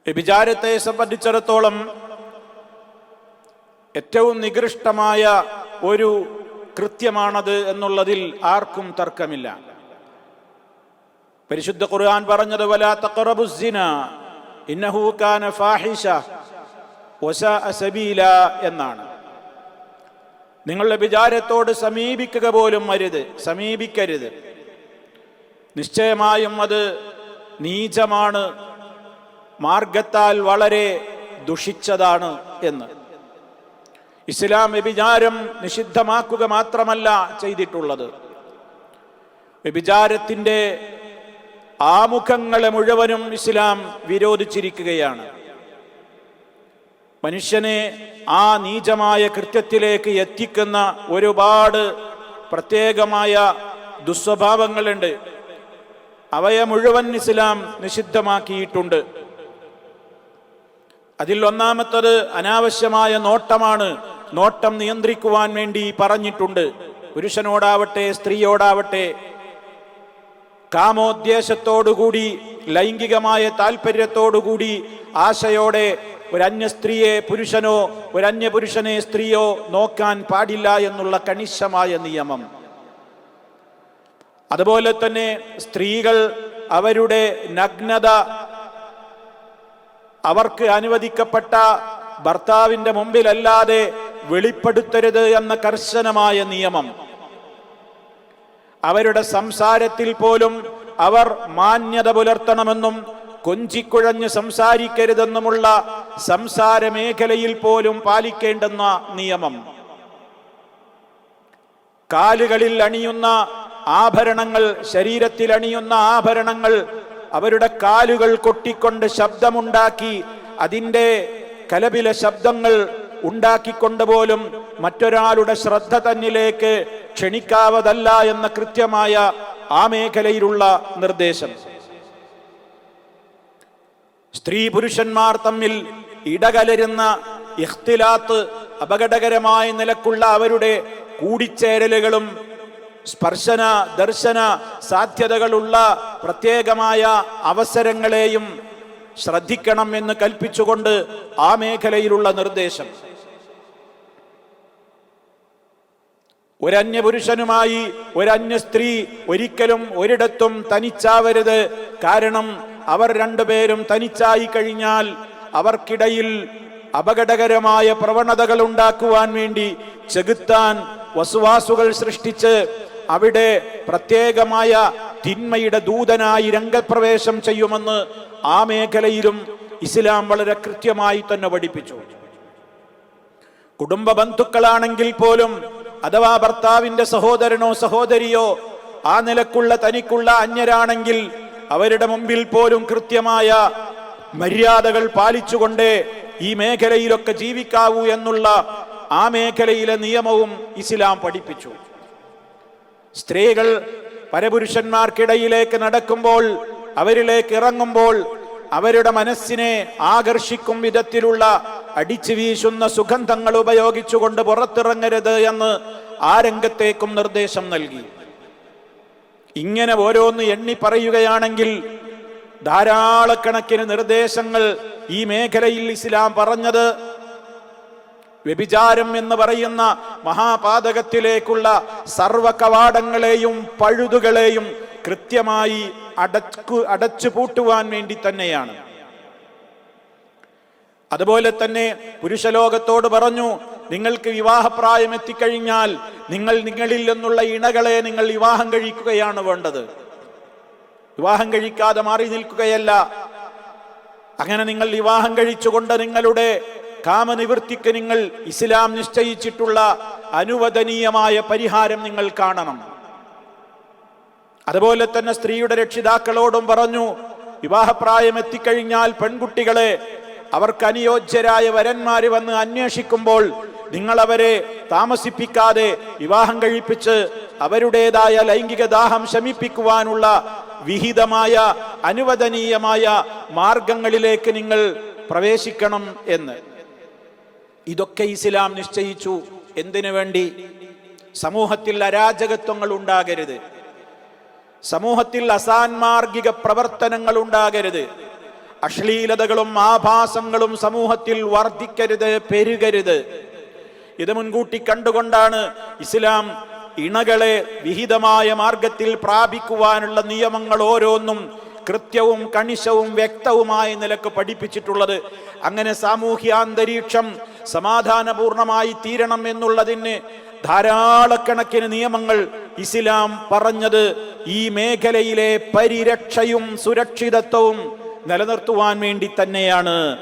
വ്യഭിചാരത്തെ സംബന്ധിച്ചിടത്തോളം ഏറ്റവും നികൃഷ്ടമായ ഒരു കൃത്യമാണത് എന്നുള്ളതിൽ ആർക്കും തർക്കമില്ല. പരിശുദ്ധ ഖുർആൻ പറഞ്ഞത് വലാ തഖറബുസ് സിന ഇന്നഹു കാന ഫാഹിഷ വസാഅ സബീല എന്നാണ്. നിങ്ങൾ വ്യഭിചാരത്തോട് സമീപിക്കുക പോലും സമീപിക്കരുത്. നിശ്ചയമായും അത് നീചമാണ്, മാർഗത്താൽ വളരെ ദുഷിച്ചതാണ് എന്ന്. ഇസ്ലാം വ്യഭിചാരം നിഷിദ്ധമാക്കുക മാത്രമല്ല ചെയ്തിട്ടുള്ളത്, വ്യഭിചാരത്തിൻ്റെ ആമുഖങ്ങളെ മുഴുവനും ഇസ്ലാം വിരോധിച്ചിരിക്കുകയാണ്. മനുഷ്യനെ ആ നീചമായ കൃത്യത്തിലേക്ക് എത്തിക്കുന്ന ഒരുപാട് പ്രത്യേകമായ ദുസ്വഭാവങ്ങളുണ്ട്. അവയെ മുഴുവൻ ഇസ്ലാം നിഷിദ്ധമാക്കിയിട്ടുണ്ട്. അതിൽ ഒന്നാമത്തത് അനാവശ്യമായ നോട്ടമാണ്. നോട്ടം നിയന്ത്രിക്കുവാൻ വേണ്ടി പറഞ്ഞിട്ടുണ്ട്. പുരുഷനോടാവട്ടെ സ്ത്രീയോടാവട്ടെ കാമോദ്ദേശത്തോടുകൂടി, ലൈംഗികമായ താല്പര്യത്തോടുകൂടി, ആശയോടെ ഒരന്യ സ്ത്രീയെ പുരുഷനോ ഒരന്യ പുരുഷനെ സ്ത്രീയോ നോക്കാൻ പാടില്ല എന്നുള്ള കണിശമായ നിയമം. അതുപോലെ തന്നെ സ്ത്രീകൾ അവരുടെ നഗ്നത അവർക്ക് അനുവദിക്കപ്പെട്ട ഭർത്താവിൻ്റെ മുമ്പിലല്ലാതെ വെളിപ്പെടുത്തരുത് എന്ന കർശനമായ നിയമം. അവരുടെ സംസാരത്തിൽ പോലും അവർ മാന്യത പുലർത്തണമെന്നും കൊഞ്ചിക്കുഴഞ്ഞ് സംസാരിക്കരുതെന്നുമുള്ള സംസാര മേഖലയിൽ പോലും പാലിക്കേണ്ടുന്ന നിയമം. കാലുകളിൽ അണിയുന്ന ആഭരണങ്ങൾ, ശരീരത്തിൽ അണിയുന്ന ആഭരണങ്ങൾ അവരുടെ കാലുകൾ കൊട്ടിക്കൊണ്ട് ശബ്ദമുണ്ടാക്കി അതിൻ്റെ കലപില ശബ്ദങ്ങൾ ഉണ്ടാക്കിക്കൊണ്ട് പോലും മറ്റൊരാളുടെ ശ്രദ്ധ തന്നിലേക്ക് ക്ഷണിക്കാവതല്ല എന്ന കൃത്യമായ ആ മേഖലയിലുള്ള നിർദ്ദേശം. സ്ത്രീ പുരുഷന്മാർ തമ്മിൽ ഇടകലരുന്ന ഇഖ്തിലാത്ത്, അപകടകരമായ നിലക്കുള്ള അവരുടെ കൂടിച്ചേരലുകളും സ്പർശന ദർശന സാധ്യതകളുള്ള പ്രത്യേകമായ അവസരങ്ങളെയും ശ്രദ്ധിക്കണം എന്ന് കൽപ്പിച്ചുകൊണ്ട് ആ മേഖലയിലുള്ള നിർദ്ദേശം. ഒരന്യ പുരുഷനുമായി ഒരന്യ സ്ത്രീ ഒരിക്കലും ഒരിടത്തും തനിച്ചാവരുത്. കാരണം അവർ രണ്ടുപേരും തനിച്ചായി കഴിഞ്ഞാൽ അവർക്കിടയിൽ അപകടകരമായ പ്രവണതകൾ ഉണ്ടാക്കുവാൻ വേണ്ടി ചെകുത്താൻ വസുവാസുകൾ സൃഷ്ടിച്ച് അവിടെ പ്രത്യേകമായ തിന്മയുടെ ദൂതനായി രംഗപ്രവേശം ചെയ്യുമെന്ന് ആ മേഖലയിലും ഇസ്ലാം വളരെ കൃത്യമായി തന്നെ പഠിപ്പിച്ചു. കുടുംബ ബന്ധുക്കളാണെങ്കിൽ പോലും, അഥവാ ഭർത്താവിൻ്റെ സഹോദരനോ സഹോദരിയോ ആ നിലക്കുള്ള തനിക്കുള്ള അന്യരാണെങ്കിൽ അവരുടെ മുമ്പിൽ പോലും കൃത്യമായ മര്യാദകൾ പാലിച്ചുകൊണ്ടേ ഈ മേഖലയിലൊക്കെ ജീവിക്കാവൂ എന്നുള്ള ആ മേഖലയിലെ നിയമവും ഇസ്ലാം പഠിപ്പിച്ചു. സ്ത്രീകൾ പരപുരുഷന്മാർക്കിടയിലേക്ക് നടക്കുമ്പോൾ, അവരിലേക്ക് ഇറങ്ങുമ്പോൾ അവരുടെ മനസ്സിനെ ആകർഷിക്കും വിധത്തിലുള്ള അടിച്ചു വീശുന്ന സുഗന്ധങ്ങൾ ഉപയോഗിച്ചുകൊണ്ട് പുറത്തിറങ്ങരുത് എന്ന് ആ രംഗത്തേക്കും നിർദ്ദേശം നൽകി. ഇങ്ങനെ ഓരോന്ന് എണ്ണി പറയുകയാണെങ്കിൽ ധാരാളക്കണക്കിന് നിർദ്ദേശങ്ങൾ ഈ മേഖലയിൽ ഇസ്ലാം പറഞ്ഞത് വ്യഭിചാരം എന്ന് പറയുന്ന മഹാപാതകത്തിലേക്കുള്ള സർവ കവാടങ്ങളെയും പഴുതുകളെയും കൃത്യമായി അടച്ചു പൂട്ടുവാൻ വേണ്ടി തന്നെയാണ്. അതുപോലെ തന്നെ പുരുഷലോകത്തോട് പറഞ്ഞു, നിങ്ങൾക്ക് വിവാഹപ്രായം എത്തിക്കഴിഞ്ഞാൽ നിങ്ങളിൽ നിന്നുള്ള ഇണകളെ നിങ്ങൾ വിവാഹം കഴിക്കുകയാണ് വേണ്ടത്. വിവാഹം കഴിക്കാതെ മാറി നിൽക്കുകയല്ല. അങ്ങനെ നിങ്ങൾ വിവാഹം കഴിച്ചുകൊണ്ട് നിങ്ങളുടെ കാമനിവൃത്തിക്ക് നിങ്ങൾ ഇസ്ലാം നിശ്ചയിച്ചിട്ടുള്ള അനുവദനീയമായ പരിഹാരം നിങ്ങൾ കാണണം. അതുപോലെ തന്നെ സ്ത്രീയുടെ രക്ഷിതാക്കളോടും പറഞ്ഞു, വിവാഹപ്രായം എത്തിക്കഴിഞ്ഞാൽ പെൺകുട്ടികളെ അവർക്ക് അനുയോജ്യരായ വരന്മാര് വന്ന് അന്വേഷിക്കുമ്പോൾ നിങ്ങൾ അവരെ താമസിപ്പിക്കാതെ വിവാഹം കഴിപ്പിച്ച് അവരുടേതായ ലൈംഗിക ദാഹം ശമിപ്പിക്കുവാനുള്ള വിഹിതമായ അനുവദനീയമായ മാർഗങ്ങളിലേക്ക് നിങ്ങൾ പ്രവേശിക്കണം എന്ന്. ഇതൊക്കെ ഇസ്ലാം നിശ്ചയിച്ചു. എന്തിനു വേണ്ടി? സമൂഹത്തിൽ അരാജകത്വങ്ങൾ ഉണ്ടാകരുത്, സമൂഹത്തിൽ അസാൻമാർഗിക പ്രവർത്തനങ്ങൾ ഉണ്ടാകരുത്. അശ്ലീലതകളും ആഭാസങ്ങളും സമൂഹത്തിൽ വർദ്ധിക്കരുത്, പെരുകരുത്. ഇത് മുൻകൂട്ടി കണ്ടുകൊണ്ടാണ് ഇസ്ലാം ഇണകളെ വിഹിതമായ മാർഗത്തിൽ പ്രാപിക്കുവാനുള്ള നിയമങ്ങൾ ഓരോന്നും കൃത്യവും കണിശവും വ്യക്തവുമായ നിലക്ക് പഠിപ്പിച്ചിട്ടുള്ളത്. അങ്ങനെ സാമൂഹ്യാന്തരീക്ഷം സമാധാനപൂർണമായി തീരണം എന്നുള്ളതിന് ധാരാളക്കണക്കിന് നിയമങ്ങൾ ഇസ്ലാം പറഞ്ഞത് ഈ മേഖലയിലെ പരിരക്ഷയും സുരക്ഷിതത്വവും നിലനിർത്തുവാൻ വേണ്ടി തന്നെയാണ്.